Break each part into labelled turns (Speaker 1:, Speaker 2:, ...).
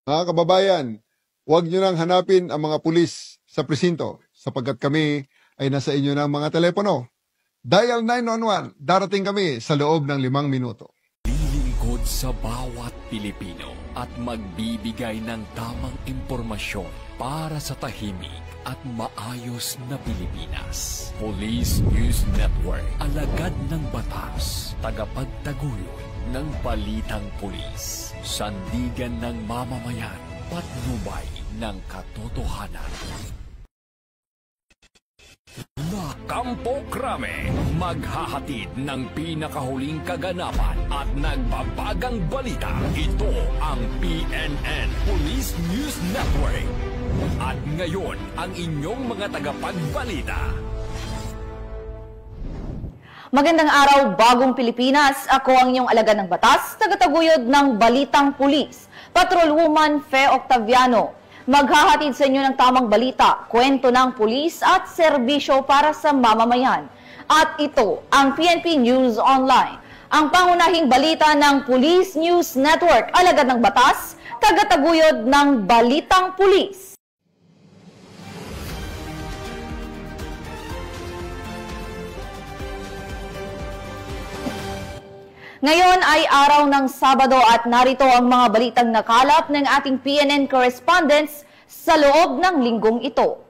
Speaker 1: Mga kababayan, huwag nyo nang hanapin ang mga pulis sa presinto sapagkat kami ay nasa inyo ng mga telepono. Dial 911, darating kami sa loob ng 5 minuto.
Speaker 2: Lilingkod sa bawat Pilipino at magbibigay ng tamang impormasyon para sa tahimik at maayos na Pilipinas. Police News Network, alagad ng batas, tagapagtaguyod ng balitang pulis, sandigan ng mamamayan, patnubay ng katotohanan. Kampo Krame, maghahatid ng pinakahuling kaganapan at nagbabagang balita. Ito ang PNN Police News Network. At ngayon, ang inyong mga tagapagbalita.
Speaker 3: Magandang araw, bagong Pilipinas. Ako ang inyong alagad ng batas, tagataguyod ng Balitang Pulis, Patrolwoman Fe Octaviano. Maghahatid sa inyo ng tamang balita, kwento ng pulis at serbisyo para sa mamamayan. At ito ang PNP News Online, ang pangunahing balita ng Police News Network, alagad ng batas, tagataguyod ng Balitang Pulis. Ngayon ay araw ng Sabado at narito ang mga balitang nakalap ng ating PNN correspondents sa loob ng linggong ito.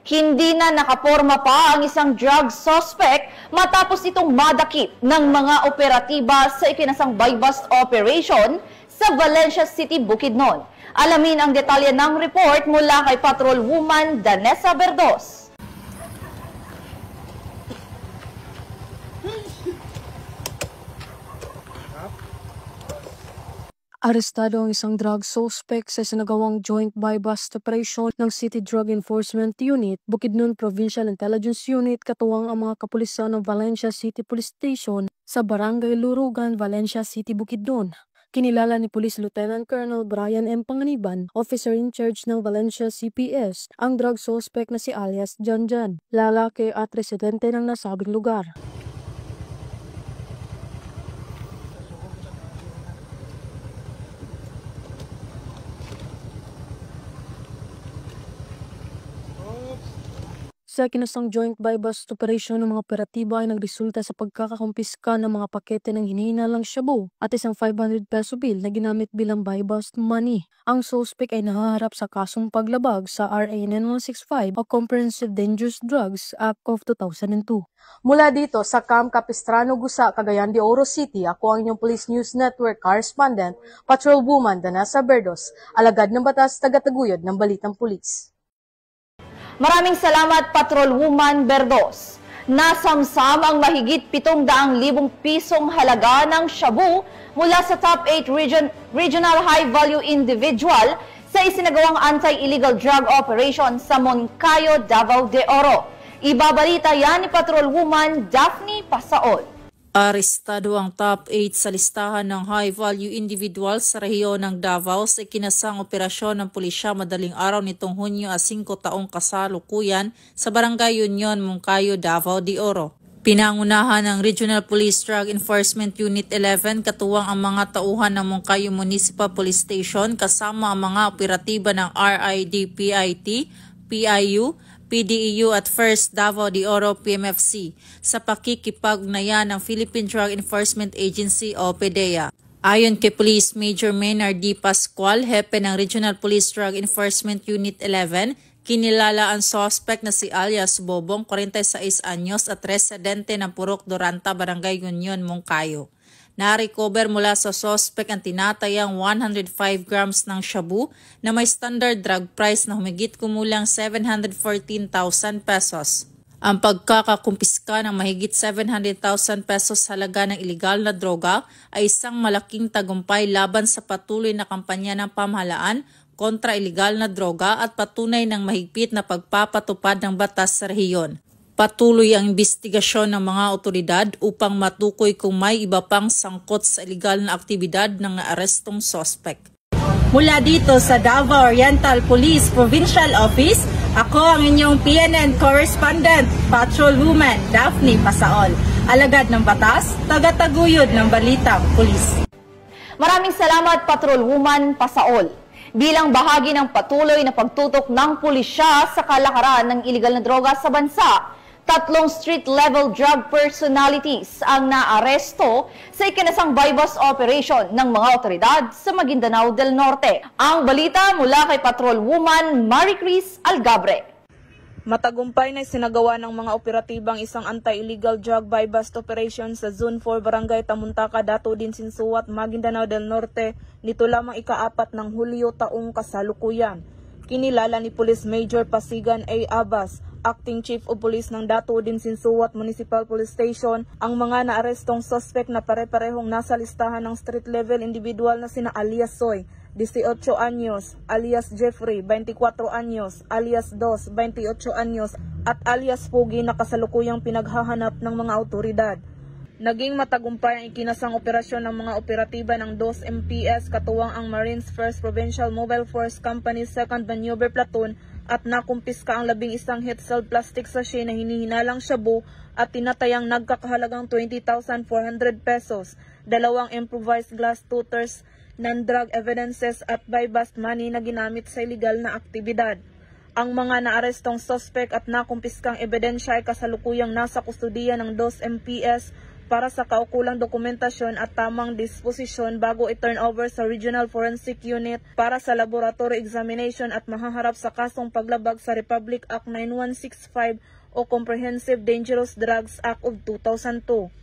Speaker 3: Hindi na nakaporma pa ang isang drug suspect matapos itong madakip ng mga operatiba sa ikinasang buy-bust operation sa Valencia City, Bukidnon. Alamin ang detalye ng report mula kay Patrolwoman Danessa Berdos.
Speaker 4: Arestado ang isang drug suspect sa sinagawang joint buy-bust operation ng City Drug Enforcement Unit, Bukidnon Provincial Intelligence Unit, katuwang ang mga kapulisan ng Valencia City Police Station sa Barangay Lurugan, Valencia City, Bukidnon. Kinilala ni Police Lieutenant Colonel Brian M. Panganiban, officer in charge ng Valencia CPS, ang drug suspect na si alias Janjan, lalaki at residente ng nasabing lugar. Sa kinasang joint buy-bust operation ng mga operatiba ay nagresulta sa pagkakakumpiska ng mga pakete ng hinihinalang shabu at isang 500 peso bill na ginamit bilang buy-bust money. Ang suspect ay nahaharap sa kasong paglabag sa RA 9165 o Comprehensive Dangerous Drugs Act of 2002. Mula dito sa Camp Capistrano, Gusa, Cagayan de Oro City, ako ang inyong Police News Network correspondent, Patrolwoman Danessa Berdos, alagad ng batas, tagataguyod ng Balitang Pulis.
Speaker 3: Maraming salamat, Patrolwoman Berdos. Nasamsam ang mahigit 700,000 pisong halaga ng shabu mula sa top 8 regional high-value individual sa isinagawang anti-illegal drug operation sa Moncayo, Davao de Oro. Ibabalita yan ni Patrolwoman Daphne Pasaol.
Speaker 5: Arestado ang top 8 sa listahan ng high-value individuals sa rehiyon ng Davao sa ikinasang operasyon ng pulisya madaling araw nitong Hunyo 5 taong kasalukuyan sa Barangay Union, Moncayo, Davao de Oro. Pinangunahan ng Regional Police Drug Enforcement Unit 11 katuwang ang mga tauhan ng Moncayo Municipal Police Station kasama ang mga operatiba ng RIDPIT, PIU, PDEU at First Davao de Oro PMFC sa pakikipag-ugnayan ng Philippine Drug Enforcement Agency o PDEA. Ayon kay Police Major Maynard D. Pascual, hepe ng Regional Police Drug Enforcement Unit 11, kinilala ang suspect na si alias Bobong, 46 anyos at residente ng Purok Doranta, Barangay Union, Moncayo. Na-recover mula sa suspect ang tinatayang 105 grams ng shabu na may standard drug price na humigit kumulang 714,000 pesos. Ang pagkakakumpiska ng mahigit 700,000 pesos halaga ng ilegal na droga ay isang malaking tagumpay laban sa patuloy na kampanya ng pamahalaan kontra ilegal na droga at patunay ng mahigpit na pagpapatupad ng batas sa rehiyon. Patuloy ang investigasyon ng mga otoridad upang matukoy kung may iba pang sangkot sa ilegal na aktibidad ng arestong suspect.
Speaker 6: Mula dito sa Davao Oriental Police Provincial Office,
Speaker 5: Ako ang inyong PNN correspondent, Patrolwoman Daphne Pasaol, alagad ng batas, tagataguyod ng balitang pulis.
Speaker 3: Maraming salamat, Patrolwoman Pasaol. Bilang bahagi ng patuloy na pagtutok ng pulisya sa kalakaran ng iligal na droga sa bansa, 3 street-level drug personalities ang naaresto sa ikinasang bypass operation ng mga otoridad sa Maguindanao del Norte. Ang balita mula kay Patrolwoman Maricris Algabre.
Speaker 6: Matagumpay na sinagawa ng mga operatibang isang anti-illegal drug buy-bust operation sa Zone 4 Barangay Tamuntaka, Dato din Sinsuat, Maguindanao del Norte nito lamang ika-4 ng Hulyo taong kasalukuyan. Kinilala ni Police Major Pasigan A. Abbas, Acting Chief of Police ng Dato din Sinsuat Municipal Police Station, ang mga naarestong suspect na pare-parehong nasa listahan ng street-level individual na sina alias Soy, 18 anyos, alias Jeffrey, 24 anyos, alias Dos, 28 anyos, at alias Pugi na kasalukuyang pinaghahanap ng mga autoridad. Naging matagumpay ang ikinasang operasyon ng mga operatiba ng 2 MPS katuwang ang Marines 1st Provincial Mobile Force Company 2nd Maneuver Platoon at nakumpiska ang 11 hit-cell plastic sachet na hinihinalang shabu at tinatayang nagkakahalagang 20,400 pesos, 2 improvised glass tooters, non-drug evidences at buy-bust money na ginamit sa illegal na aktibidad. Ang mga naarestong suspect at nakumpiskang ebidensya ay kasalukuyang nasa kustudiya ng 2 MPS para sa kaukulang dokumentasyon at tamang disposisyon bago i-turn over sa Regional Forensic Unit para sa laboratory examination at mahaharap sa kasong paglabag sa Republic Act 9165 o Comprehensive Dangerous Drugs Act of 2002.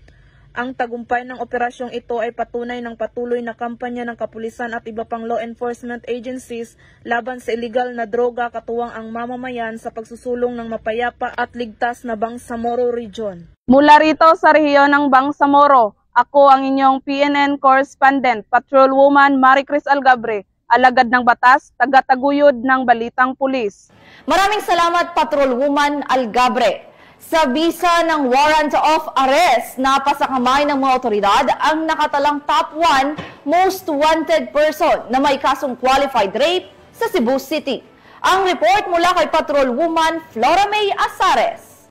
Speaker 6: Ang tagumpay ng operasyong ito ay patunay ng patuloy na kampanya ng kapulisan at iba pang law enforcement agencies laban sa illegal na droga katuwang ang mamamayan sa pagsusulong ng mapayapa at ligtas na Bangsamoro Region. Mula rito sa rehiyon ng Bangsamoro, ako ang inyong PNN correspondent, Patrolwoman Maricris Algabre, alagad ng batas, tagataguyod ng balitang pulis.
Speaker 3: Maraming salamat, Patrolwoman Algabre. Sa bisa ng warrant of arrest, napasakamay ng mga otoridad ang nakatalang top 1 most wanted person na may kasong qualified rape sa Cebu City. Ang report mula kay Patrolwoman Flora May Asares.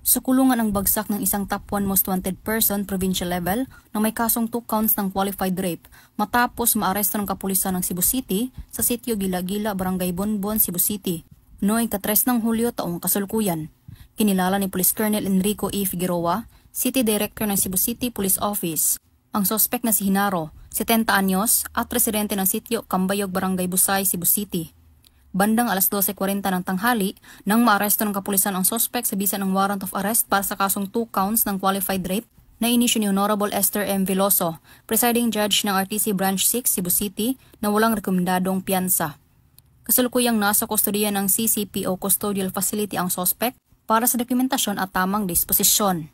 Speaker 7: Sa kulungan ang bagsak ng isang top 1 most wanted person provincial level na may kasong 2 counts ng qualified rape matapos maaresto ng kapulisan ng Cebu City sa sitio Gila-Gila, Barangay Bonbon, Cebu City noong 3 ng Hulyo taong kasalukuyan. Kinilala ni Police Colonel Enrico E. Figueroa, City Director ng Cebu City Police Office, ang suspect na si Hinaro, 70 anyos at residente ng sitio Cambayog, Barangay Busay, Cebu City. Bandang alas 12:40 ng tanghali nang maaresto ng kapulisan ang suspect sa bisa ng warrant of arrest para sa kasong 2 counts ng qualified rape na inisyu ni Honorable Esther M. Veloso, Presiding Judge ng RTC Branch 6, Cebu City na walang rekomendadong piyansa. Kasalukuyang nasa kustodiya ng CCPO Custodial Facility ang suspect para sa dokumentasyon at tamang disposisyon.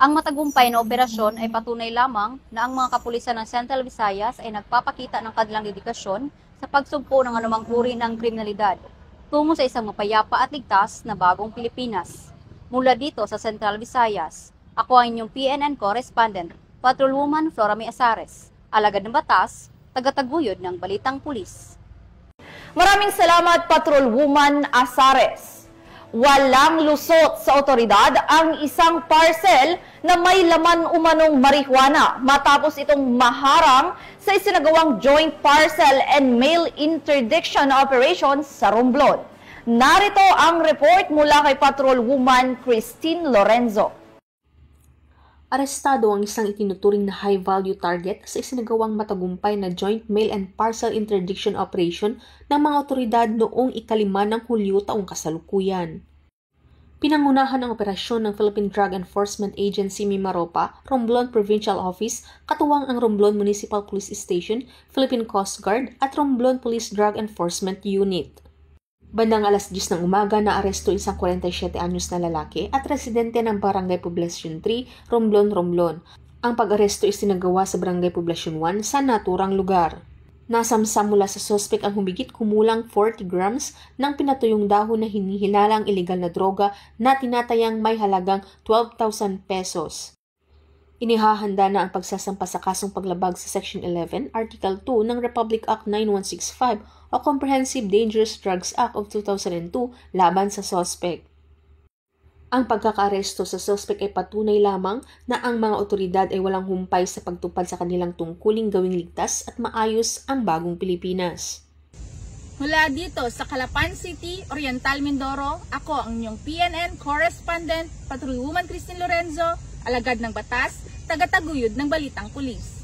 Speaker 8: Ang matagumpay na operasyon ay patunay lamang na ang mga kapulisan ng Central Visayas ay nagpapakita ng kanilang dedikasyon sa pagsugpo ng anumang uri ng kriminalidad tungo sa isang mapayapa at ligtas na bagong Pilipinas. Mula dito sa Central Visayas, ako ang inyong PNN correspondent, Patrolwoman Flora May Asares, alagad ng batas, tagataguyod ng balitang pulis.
Speaker 3: Maraming salamat, Patrolwoman Asares. Walang lusot sa otoridad ang isang parcel na may laman umanong marijuana matapos itong maharang sa isinagawang joint parcel and mail interdiction operation sa Romblon. Narito ang report mula kay Patrolwoman Christine Lorenzo.
Speaker 9: Arestado ang isang itinuturing na high-value target sa isinagawang matagumpay na joint mail and parcel interdiction operation ng mga otoridad noong 5 ng Hulyo taong kasalukuyan. Pinangunahan ang operasyon ng Philippine Drug Enforcement Agency Mimaropa, Romblon Provincial Office, katuwang ang Romblon Municipal Police Station, Philippine Coast Guard at Romblon Police Drug Enforcement Unit. Bandang alas 10 ng umaga na aresto isang 47 anyos na lalaki at residente ng Barangay Poblacion 3, Romblon, Romblon. Ang pag-aresto isinagawa sa Barangay Poblacion 1 sa naturang lugar. Nasamsam mula sa suspect ang humigit kumulang 40 grams ng pinatuyong dahon na hinihilalang ilegal na droga na tinatayang may halagang 12,000 pesos. Inihahanda na ang pagsasampa sa kasong paglabag sa Section 11, Article 2 ng Republic Act 9165 o Comprehensive Dangerous Drugs Act of 2002 laban sa suspect. Ang pagkakaaresto sa suspect ay patunay lamang na ang mga otoridad ay walang humpay sa pagtupad sa kanilang tungkuling gawing ligtas at maayos ang bagong Pilipinas.
Speaker 10: Mula dito sa Calapan City, Oriental Mindoro, ako ang inyong PNN correspondent, Patrolwoman Christine Lorenzo, alagad ng batas, tagataguyod ng Balitang Pulis.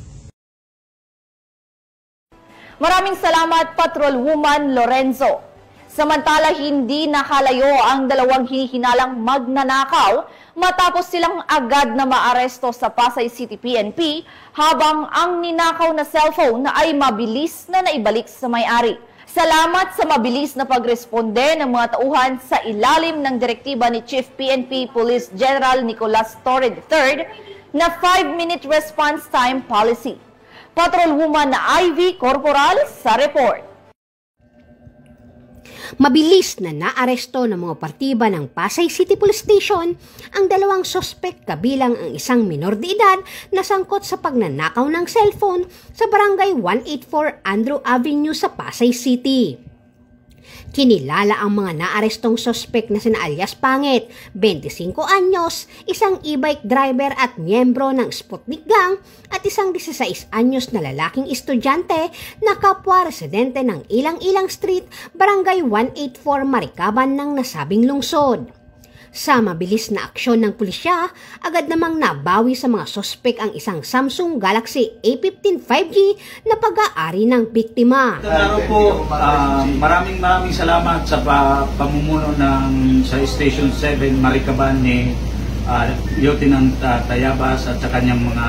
Speaker 3: Maraming salamat, Patrolwoman Lorenzo. Samantala, hindi nakalayo ang dalawang hinihinalang magnanakaw matapos silang agad na maaresto sa Pasay City PNP habang ang ninakaw na cellphone na ay mabilis na naibalik sa may-ari. Salamat sa mabilis na pagresponde ng mga tauhan sa ilalim ng direktiba ni Chief PNP Police General Nicolas Torre III na 5-minute response time policy. Patrolwoman Ivy Corporal sa report.
Speaker 11: Mabilis na naaresto ng mga operatiba ng Pasay City Police Station ang dalawang sospek kabilang ang isang minor de edad na sangkot sa pagnanakaw ng cellphone sa Barangay 184 Andrew Avenue sa Pasay City. Kinilala ang mga naarestong sospek na sina alias Pangit, 25 anyos, isang e-bike driver at miyembro ng Sputnik Gang at isang 16 anyos na lalaking estudyante na kapwa residente ng Ilang-Ilang Street, Barangay 184 Marikaban ng nasabing lungsod. Sa mabilis na aksyon ng pulisya, agad namang nabawi sa mga sospek ang isang Samsung Galaxy A15 5G na pag-aari ng biktima.
Speaker 12: Araw po, maraming salamat sa pamumuno sa Station 7 Marikaban ni Lieutenant Tayabas at sa kanyang mga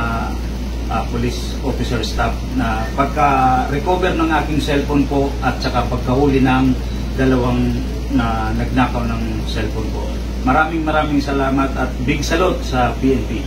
Speaker 12: police officer staff na pagka-recover ng aking cellphone po at saka pagkahuli ng dalawang na nagnakaw ng cellphone po. Maraming salamat at big salute sa PNP.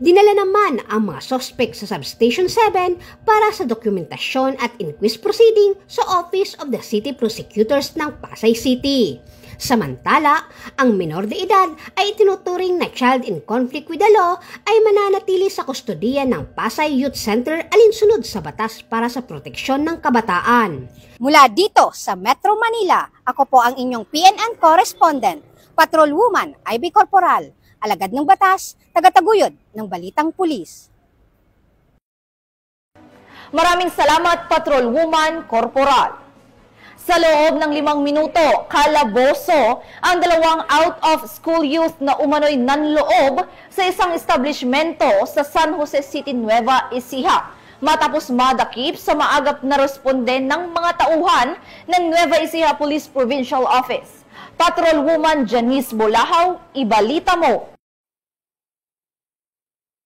Speaker 11: Dinala naman ang mga sospek sa Substation 7 para sa dokumentasyon at inquest proceeding sa Office of the City Prosecutors ng Pasay City. Samantala, ang minor de edad ay tinuturing na child in conflict with the law ay mananatili sa kustodiya ng Pasay Youth Center alinsunod sa batas para sa proteksyon ng kabataan.
Speaker 13: Mula dito sa Metro Manila, ako po ang inyong PNN correspondent, Patrolwoman Ivy Corporal, alagad ng batas, tagataguyod ng Balitang Pulis.
Speaker 3: Maraming salamat, Patrolwoman Corporal. Sa loob ng 5 minuto, kalaboso ang dalawang out-of-school youth na umano'y nanloob sa isang establishmento sa San Jose City, Nueva Ecija, matapos madakip sa maagap na responde ng mga tauhan ng Nueva Ecija Police Provincial Office. Patrolwoman Janice Bolahaw, ibalita mo.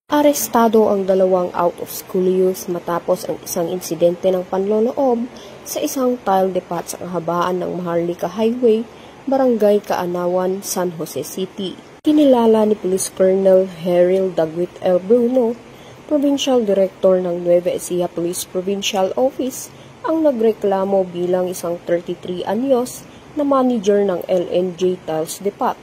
Speaker 4: Arestado ang dalawang out-of-school youth matapos ang isang insidente ng panloloob sa isang tile depot sa kahabaan ng Maharlika Highway, Barangay Kaanawan, San Jose City. Kinilala ni Police Colonel Heril Dagwit L. Bruno, Provincial Director ng Nueva Ecija Police Provincial Office, ang nagreklamo bilang isang 33 anyos na manager ng LNJ Tiles Depot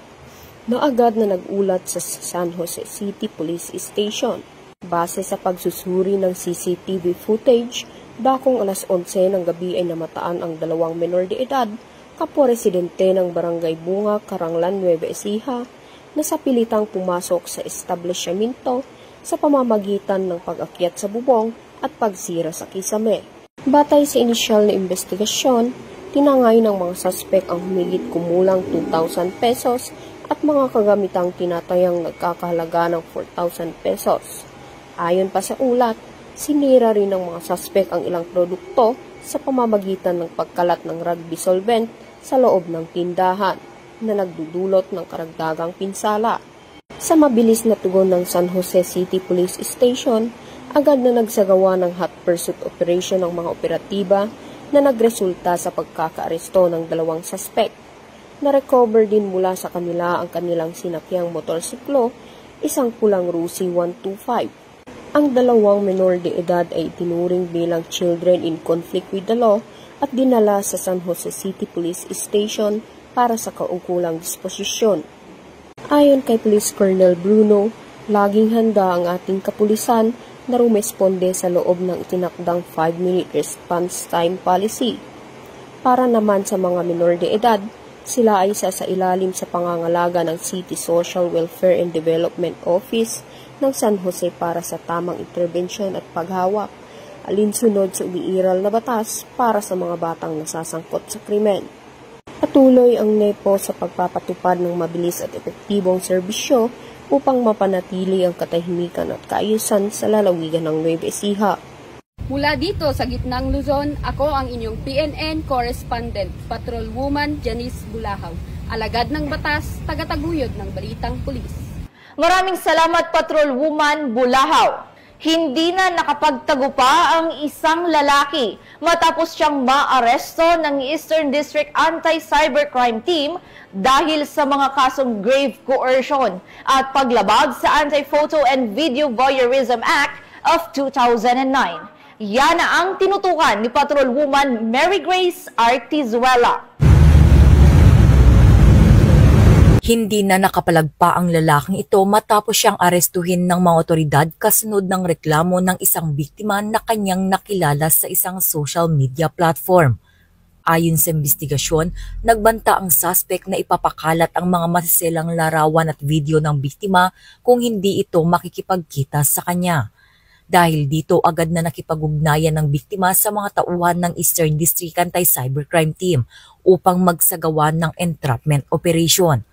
Speaker 4: na agad na nagulat sa San Jose City Police Station. Base sa pagsusuri ng CCTV footage, dakong alas 11 ng gabi ay namataan ang dalawang menor de edad, kapwa residente ng Barangay Bunga, Karanglan, Nueva Ecija, na sa pilitang pumasok sa establishmento sa pamamagitan ng pag-akyat sa bubong at pagsira sa kisame. Batay sa inisyal na investigasyon, tinangay ng mga suspek ang humigit kumulang 2,000 pesos at mga kagamitang tinatayang nagkakahalaga ng 4,000 pesos. Ayon pa sa ulat, sinira rin ng mga suspek ang ilang produkto sa pamamagitan ng pagkalat ng rugby solvent sa loob ng tindahan na nagdudulot ng karagdagang pinsala. Sa mabilis na tugon ng San Jose City Police Station, agad na nagsagawa ng hot pursuit operation ng mga operatiba na nagresulta sa pagkakaaresto ng dalawang suspek. Na-recover din mula sa kanila ang kanilang sinakyang motorsiklo, isang pulang Rusi 125. Ang dalawang menor de edad ay tinuring bilang children in conflict with the law at dinala sa San Jose City Police Station para sa kaukulang disposisyon. Ayon kay Police Colonel Bruno, laging handa ang ating kapulisan
Speaker 14: na rumesponde sa loob ng itinakdang 5-minute response time policy. Para naman sa mga minor de edad, sila ay isa sa ilalim sa pangangalaga ng City Social Welfare and Development Office ng San Jose para sa tamang interbensyon at paghawak, alinsunod sa umiiral na batas para sa mga batang nasasangkot sa krimen. Patuloy ang NEPO sa pagpapatupad ng mabilis at epektibong serbisyo upang mapanatili ang katahimikan at kaayusan sa lalawigan ng Nueva Ecija.
Speaker 15: Mula dito sa gitnang Luzon, ako ang inyong PNN correspondent, Patrolwoman Janice Bulahaw, alagad ng batas, tagataguyod ng Balitang Pulis.
Speaker 3: Maraming salamat, Patrolwoman Bulahaw. Hindi na nakapagtagupa ang isang lalaki matapos siyang maaresto ng Eastern District Anti-Cybercrime Team dahil sa mga kasong grave coercion at paglabag sa Anti-Photo and Video Voyeurism Act of 2009. Yan ang tinutukan ni Patrolwoman Mary Grace Artizuela.
Speaker 16: Hindi na nakapalagpa ang lalaking ito matapos siyang arestuhin ng mga otoridad kasunod ng reklamo ng isang biktima na kanyang nakilala sa isang social media platform. Ayon sa investigasyon, nagbanta ang suspect na ipapakalat ang mga masiselang larawan at video ng biktima kung hindi ito makikipagkita sa kanya. Dahil dito agad na nakipag-ugnayan ng biktima sa mga tauhan ng Eastern District Anti-Cybercrime Team upang magsagawa ng entrapment operation.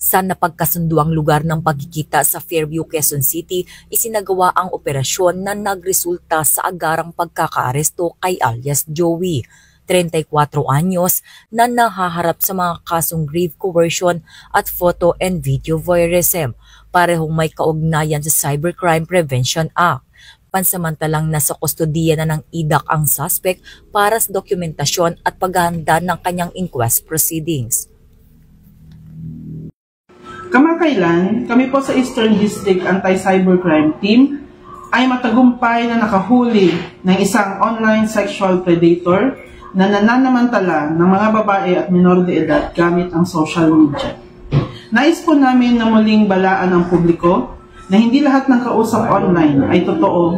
Speaker 16: Sa napagkasunduang lugar ng pagkikita sa Fairview, Quezon City, isinagawa ang operasyon na nagresulta sa agarang pagkakaaresto kay alias Joey, 34 anyos, na nahaharap sa mga kasong grave coercion at photo and video voyeurism, parehong may kaugnayan sa Cybercrime Prevention Act. Pansamantalang nasa kustodiya na ng IDAC ang suspect para sa dokumentasyon at paghahanda ng kanyang inquest proceedings.
Speaker 17: Kamakailan, kami po sa Eastern District Anti-Cybercrime Team ay matagumpay na nakahuli ng isang online sexual predator na nananamantala ng mga babae at minor de edad gamit ang social media. Nais po namin na muling balaan ng publiko na hindi lahat ng kausap online ay totoo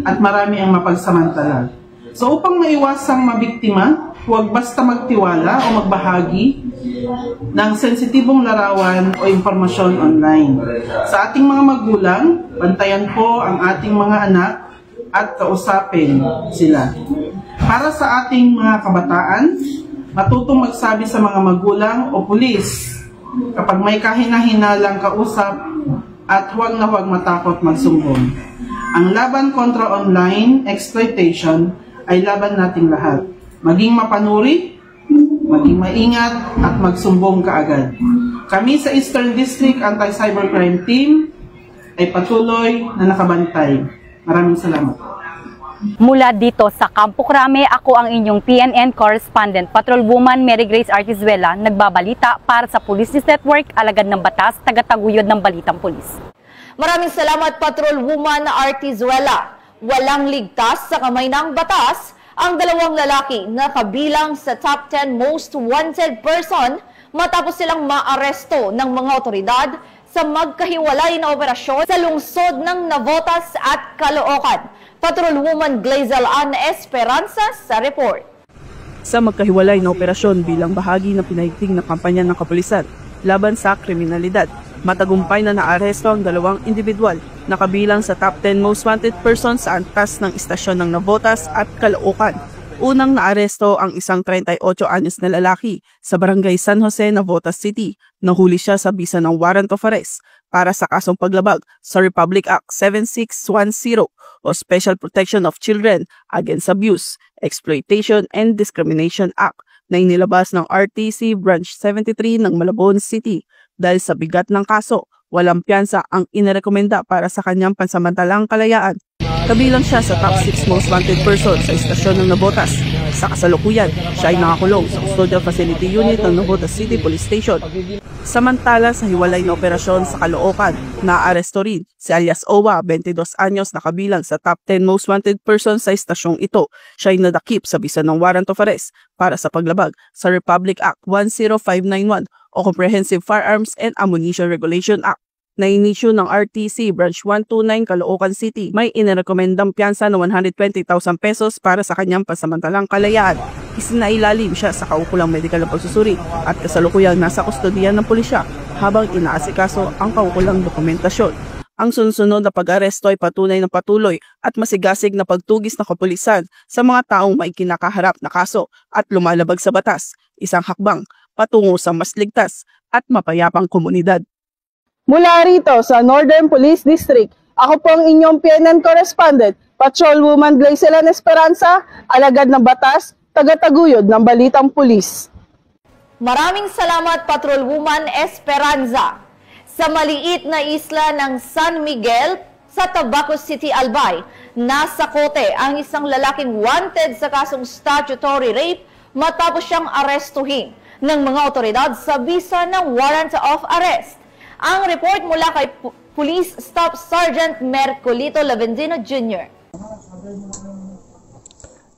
Speaker 17: at marami ang mapagsamantala. So upang maiwasang mabiktima, huwag basta magtiwala o magbahagi ng sensitibong larawan o impormasyon online. Sa ating mga magulang, bantayan po ang ating mga anak at kausapin sila. Para sa ating mga kabataan, matutong magsabi sa mga magulang o pulis kapag may kahina-hinalang kausap at huwag na huwag matakot magsumbong. Ang laban kontra online exploitation ay laban nating lahat. Maging mapanuri, maging maingat at magsumbong kaagad. Kami sa Eastern District Anti-Cybercrime Team ay patuloy na nakabantay. Maraming salamat.
Speaker 18: Mula dito sa Campo Crame, ako ang inyong PNN correspondent, Patrolwoman Mary Grace Artizuela, nagbabalita para sa Police News Network, alagad ng batas, tagataguyod ng Balitang Pulis.
Speaker 3: Maraming salamat, Patrolwoman Artizuela. Walang ligtas sa kamay ng batas ang dalawang lalaki na kabilang sa top 10 most wanted person matapos silang maaresto ng mga otoridad sa magkahiwalay na operasyon sa lungsod ng Navotas at Caloocan. Patrolwoman Glazel Ann Esperanza sa report.
Speaker 19: Sa magkahiwalay na operasyon bilang bahagi ng pinahigpig na kampanya ng kapulisan laban sa kriminalidad, matagumpay na naaresto ang dalawang individual na kabilang sa top 10 most wanted persons sa antas ng istasyon ng Navotas at Caloocan. Unang naaresto ang isang 38 anyos na lalaki sa barangay San Jose, Navotas City. Nahuli siya sa bisa ng warrant of arrest para sa kasong paglabag sa Republic Act 7610 o Special Protection of Children Against Abuse, Exploitation and Discrimination Act na inilabas ng RTC Branch 73 ng Malabon City. Dahil sa bigat ng kaso, walang piyansa ang inirekomenda para sa kanyang pansamantalang kalayaan. Kabilang siya sa top 6 most wanted person sa istasyon ng Navotas. Sa kasalukuyan, siya ay nakakulong sa Custodial Facility Unit ng Navotas City Police Station. Samantala sa hiwalay na operasyon sa Caloocan, naaresto rin si alias Owa, 22 anyos na kabilang sa top 10 most wanted person sa istasyong ito. Siya ay nadakip sa bisa ng warrant of arrest para sa paglabag sa Republic Act 10591 o Comprehensive Firearms and Ammunition Regulation Act. na inisyu ng RTC Branch 129 Caloocan City. May inirekomendang piyansa na 120,000 pesos para sa kanyang pansamantalang kalayaan. Isinailalim siya sa kaukulang medikal na pagsusuri at kasalukuyang nasa kustodiyan ng pulisya habang inaasikaso ang kaukulang dokumentasyon. Ang sunod-sunod na pag-aresto ay patunay ng patuloy at masigasig na pagtugis ng kapulisan sa mga taong may kinakaharap na kaso at lumalabag sa batas, isang hakbang patungo sa mas ligtas at mapayapang komunidad.
Speaker 17: Mula rito sa Northern Police District, ako po ang inyong PNN correspondent, Patrolwoman Glacelan Esperanza, alagad ng batas, tagataguyod ng Balitang Pulis.
Speaker 3: Maraming salamat, Patrolwoman Esperanza. Sa maliit na isla ng San Miguel sa Tabaco City, Albay, nasa kote ang isang lalaking wanted sa kasong statutory rape matapos siyang arestuhin ng mga otoridad sa bisa ng warrant of arrest. Ang report mula kay Police Staff Sergeant Mercolito Lavendino Jr.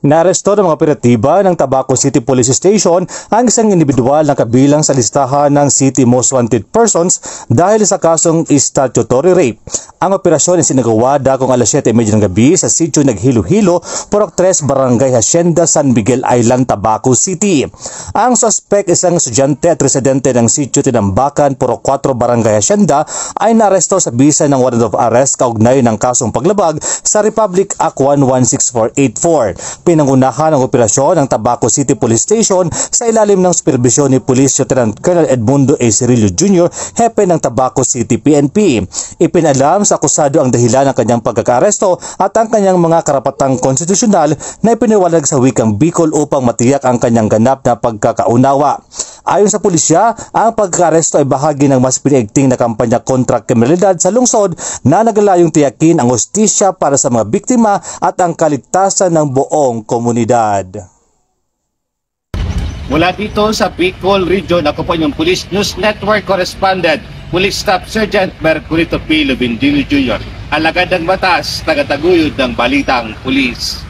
Speaker 20: Naaresto ng mga operatiba ng Tabaco City Police Station ang isang individual na kabilang sa listahan ng City Most Wanted Persons dahil sa kasong statutory rape. Ang operasyon ay sinagawa dakong alas 7:30 ng gabi sa sitio Naghilo-Hilo, Purok 3, Barangay Hacienda, San Miguel Island, Tabaco City. Ang suspect, isang estudyante at residente ng sitio Tinambakan, Purok 4, Barangay Hacienda, ay naaresto sa bisa ng warrant of arrest kaugnay ng kasong paglabag sa Republic Act 116484. Pinangunahan ang operasyon ng Tabaco City Police Station sa ilalim ng superbisyon ni Police Lieutenant Colonel Edmundo A. Cirillo Jr., hepe ng Tabaco City PNP. Ipinalam sa akusado ang dahilan ng kanyang pagkakaaresto at ang kanyang mga karapatang konstitusyonal na ipiniwalag sa wikang Bicol upang matiyak ang kanyang ganap na pagkakaunawa. Ayon sa pulisya, ang pagkaaresto ay bahagi ng mas pinaigting na kampanya kontra kriminalidad sa lungsod na naglalayong tiyakin ang hustisya para sa mga biktima at ang kaligtasan ng buong komunidad.
Speaker 21: Mula dito sa Bicol Region, ako po yung Police News Network Correspondent, Police Staff Sergeant Mercolito P. Lavendino Jr., alagad ng batas, tagataguyod ng Balitang Pulis.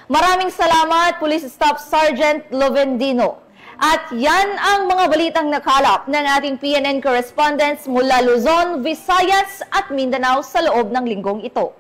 Speaker 3: Maraming salamat, Police Staff Sergeant Lavendino. At yan ang mga balitang nakalap ng ating PNN correspondents mula Luzon, Visayas at Mindanao sa loob ng linggong ito.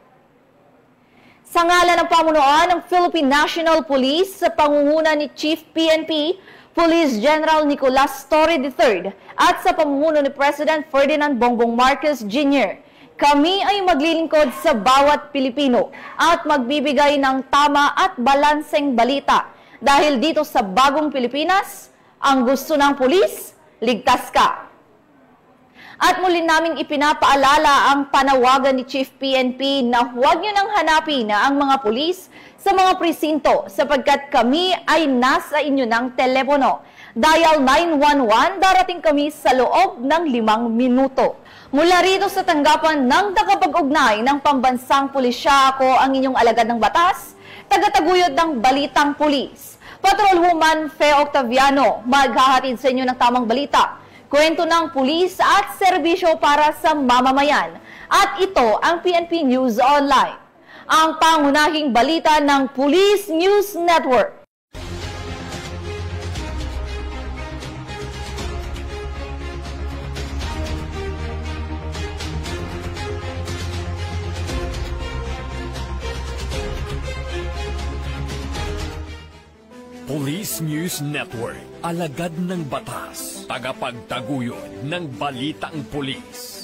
Speaker 3: Sa ngalan ng pamunuan ng Philippine National Police sa pangunguna ni Chief PNP, Police General Nicolas Torre III at sa pamumuno ni President Ferdinand Bongbong Marcos Jr., kami ay maglilingkod sa bawat Pilipino at magbibigay ng tama at balanseng balita. Dahil dito sa bagong Pilipinas, ang gusto ng pulis, ligtas ka. At muli naming ipinapaalala ang panawagan ni Chief PNP na huwag nyo nang hanapin na ang mga pulis sa mga presinto sapagkat kami ay nasa inyo ng telepono. Dial 911, darating kami sa loob ng 5 minuto. Mula rito sa tanggapan ng tagapag-ugnay ng Pambansang Pulisya, ako ang inyong alagad ng batas, tagataguyod ng Balitang Pulis. Patrolwoman Fe Octaviano, maghahatid sa inyo ng tamang balita, kwento ng pulis at serbisyo para sa mamamayan. At ito ang PNP News Online, ang pangunahing balita ng Police News Network.
Speaker 2: Police News Network, alagad ng batas, tagapagtaguyod ng Balitang Pulis.